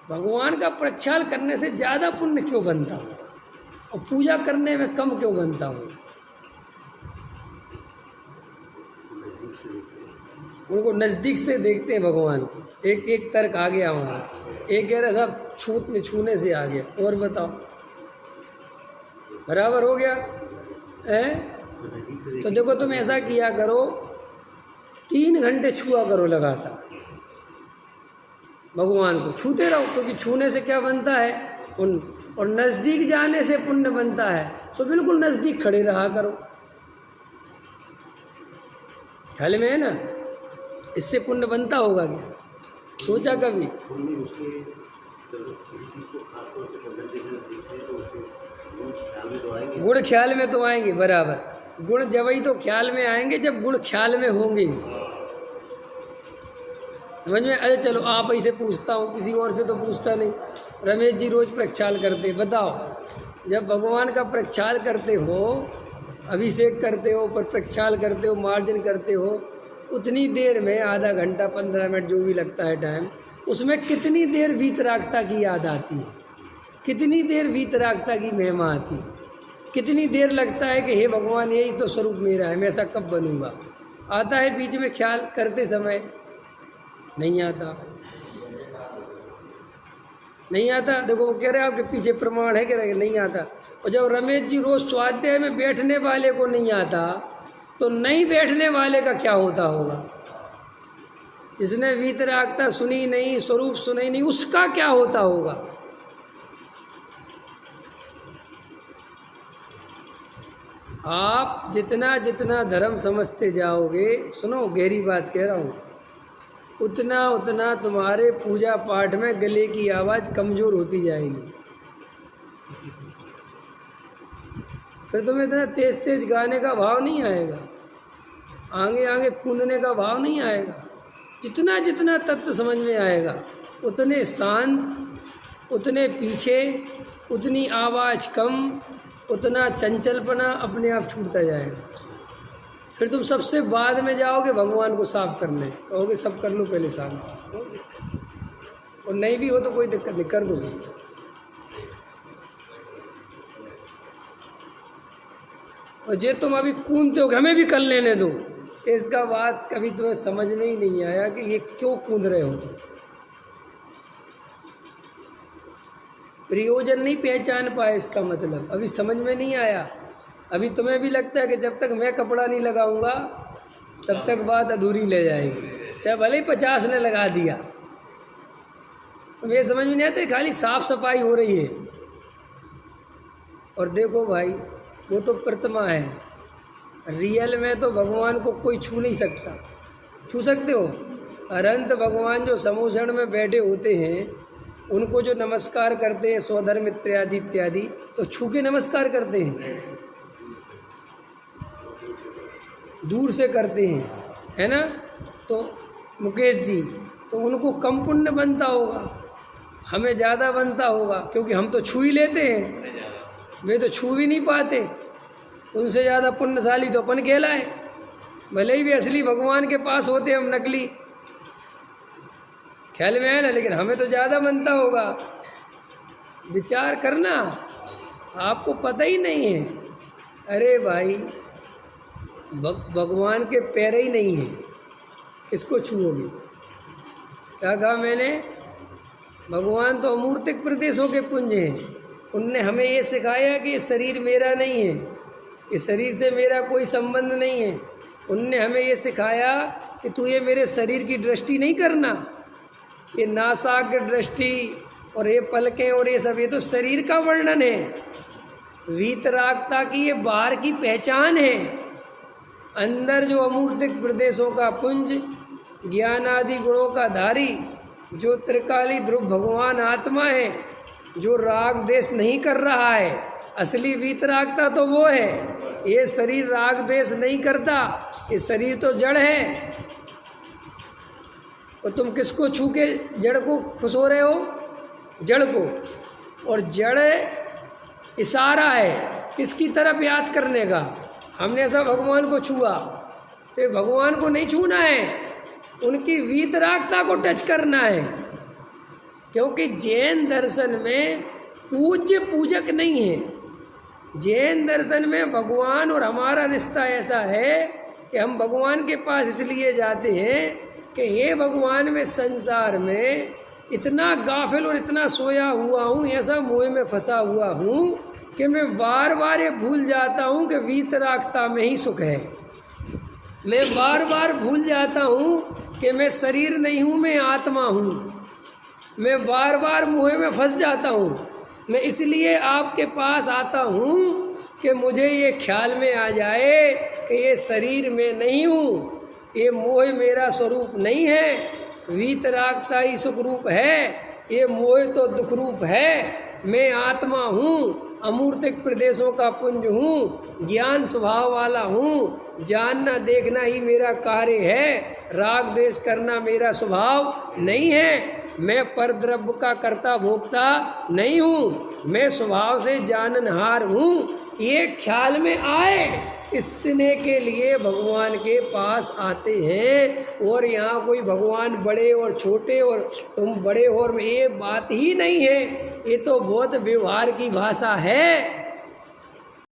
भगवान का प्रक्षाल करने से ज़्यादा पुण्य क्यों बनता हो और पूजा करने में कम क्यों बनता हो? उनको नज़दीक से देखते हैं भगवान को। एक एक तर्क आ गया हमारा, एक कह रहा साहब छूने से आ गया, और बताओ बराबर हो गया है? तो देखो तुम ऐसा किया करो, 3 घंटे छुआ करो लगातार भगवान को, छूते रहो, क्योंकि छूने से क्या बनता है पुण्य, और नज़दीक जाने से पुण्य बनता है। तो बिल्कुल नज़दीक खड़े रहा करो, ख्याल में है ना? इससे पुण्य बनता होगा क्या? सोचा कभी? गुण ख्याल में तो आएंगे, बराबर। गुण जब ही तो ख्याल में आएंगे जब गुण ख्याल में होंगे, समझ में? अरे चलो आप ही से पूछता हूँ, किसी और से तो पूछता नहीं। रमेश जी रोज प्रक्षाल करते, बताओ जब भगवान का प्रक्षाल करते हो, अभिषेक करते हो, पर प्रक्षाल करते हो, मार्जन करते हो, उतनी देर में आधा घंटा 15 मिनट जो भी लगता है टाइम, उसमें कितनी देर वीतरागता की याद आती है, कितनी देर वीतरागता की महिमा आती है, कितनी देर लगता है कि हे भगवान यही तो स्वरूप मेरा है, मैं ऐसा कब बनूंगा? आता है बीच में ख्याल करते समय? नहीं आता, नहीं आता। देखो वो कह रहे हैं आपके पीछे प्रमाण है, कह रहे नहीं आता। और जब रमेश जी रोज स्वाध्याय में बैठने वाले को नहीं आता, तो नहीं बैठने वाले का क्या होता होगा? जिसने वीतरागता सुनी नहीं, स्वरूप सुनी नहीं, उसका क्या होता होगा? आप जितना जितना धर्म समझते जाओगे, सुनो गहरी बात कह रहा हूँ, उतना उतना तुम्हारे पूजा पाठ में गले की आवाज़ कमज़ोर होती जाएगी। फिर तुम्हें इतना तेज तेज गाने का भाव नहीं आएगा, आगे आगे कूदने का भाव नहीं आएगा। जितना जितना तत्व समझ में आएगा, उतने शांत, उतने पीछे, उतनी आवाज़ कम, उतना चंचलपना अपने आप छूटता जाएगा। फिर तुम सबसे बाद में जाओगे भगवान को साफ करने, कहोगे सब कर लो पहले शांति से, और नहीं भी हो तो कोई दिक्कत नहीं, कर दो। और जे तुम अभी कूदते हो हमें भी कर लेने दो, इसका बात कभी तुम्हें समझ में ही नहीं आया कि ये क्यों कूद रहे हो तुम। प्रयोजन नहीं पहचान पाए, इसका मतलब अभी समझ में नहीं आया। अभी तुम्हें भी लगता है कि जब तक मैं कपड़ा नहीं लगाऊंगा तब तक बात अधूरी ले जाएगी, चाहे भले ही 50 ने लगा दिया। तो ये समझ में नहीं आता, खाली साफ सफाई हो रही है। और देखो भाई, वो तो प्रतिमा है, रियल में तो भगवान को कोई छू नहीं सकता। छू सकते हो? अनंत भगवान जो समूषण में बैठे होते हैं, उनको जो नमस्कार करते हैं स्वधर्म इत्यादि इत्यादि, तो छू के नमस्कार करते हैं, दूर से करते हैं, है ना? तो मुकेश जी, तो उनको कम पुण्य बनता होगा, हमें ज़्यादा बनता होगा, क्योंकि हम तो छू ही लेते हैं, वे तो छू भी नहीं पाते। तो उनसे ज़्यादा पुण्यशाली तो अपन कहलाए, भले ही भी असली भगवान के पास होते हम नकली, ख्याल में है ना? लेकिन हमें तो ज़्यादा बनता होगा। विचार करना, आपको पता ही नहीं है। अरे भाई, भगवान के पैर ही नहीं है, किसको छूओगे? क्या कहा मैंने? भगवान तो अमूर्तिक प्रदेशों के पुंज हैं। उनने हमें ये सिखाया कि ये शरीर मेरा नहीं है, इस शरीर से मेरा कोई संबंध नहीं है। उनने हमें ये सिखाया कि तू ये मेरे शरीर की दृष्टि नहीं करना, ये नासाक दृष्टि और ये पलकें और ये सब, ये तो शरीर का वर्णन है। वीतरागता की ये बाहर की पहचान है। अंदर जो अमूर्तिक प्रदेशों का पुंज, ज्ञान आदि गुणों का धारी, जो त्रिकाली ध्रुव भगवान आत्मा है, जो राग देश नहीं कर रहा है, असली वीतरागता तो वो है। ये शरीर राग देश नहीं करता, ये शरीर तो जड़ है। और तुम किसको छू के जड़ को खुश हो रहे हो? जड़ को। और जड़ इशारा है किसकी तरफ याद करने का? हमने ऐसा भगवान को छुआ, तो भगवान को नहीं छूना है, उनकी वीतरागता को टच करना है। क्योंकि जैन दर्शन में पूज्य पूजक नहीं है। जैन दर्शन में भगवान और हमारा रिश्ता ऐसा है कि हम भगवान के पास इसलिए जाते हैं कि हे भगवान, मैं संसार में इतना गाफिल और इतना सोया हुआ हूँ, ऐसा मोह में फंसा हुआ हूँ कि मैं बार बार ये भूल जाता हूँ कि वीतरागता में ही सुख है। मैं बार बार भूल जाता हूँ कि मैं शरीर नहीं हूँ, मैं आत्मा हूँ। मैं बार बार मोह में फंस जाता हूँ। मैं इसलिए आपके पास आता हूँ कि मुझे ये ख्याल में आ जाए कि ये शरीर में नहीं हूँ, ये मोह मेरा स्वरूप नहीं है, वीतरागता ही सुख रूप है, ये मोह तो दुख रूप है। मैं आत्मा हूँ, अमूर्तिक प्रदेशों का पुंज हूँ, ज्ञान स्वभाव वाला हूँ, जानना देखना ही मेरा कार्य है, राग द्वेष करना मेरा स्वभाव नहीं है। मैं परद्रव्य का कर्ता भोक्ता नहीं हूँ, मैं स्वभाव से जाननहार हूँ। ये ख्याल में आए इतने के लिए भगवान के पास आते हैं। और यहाँ कोई भगवान बड़े और छोटे और तुम बड़े और ये बात ही नहीं है। ये तो बहुत व्यवहार की भाषा है।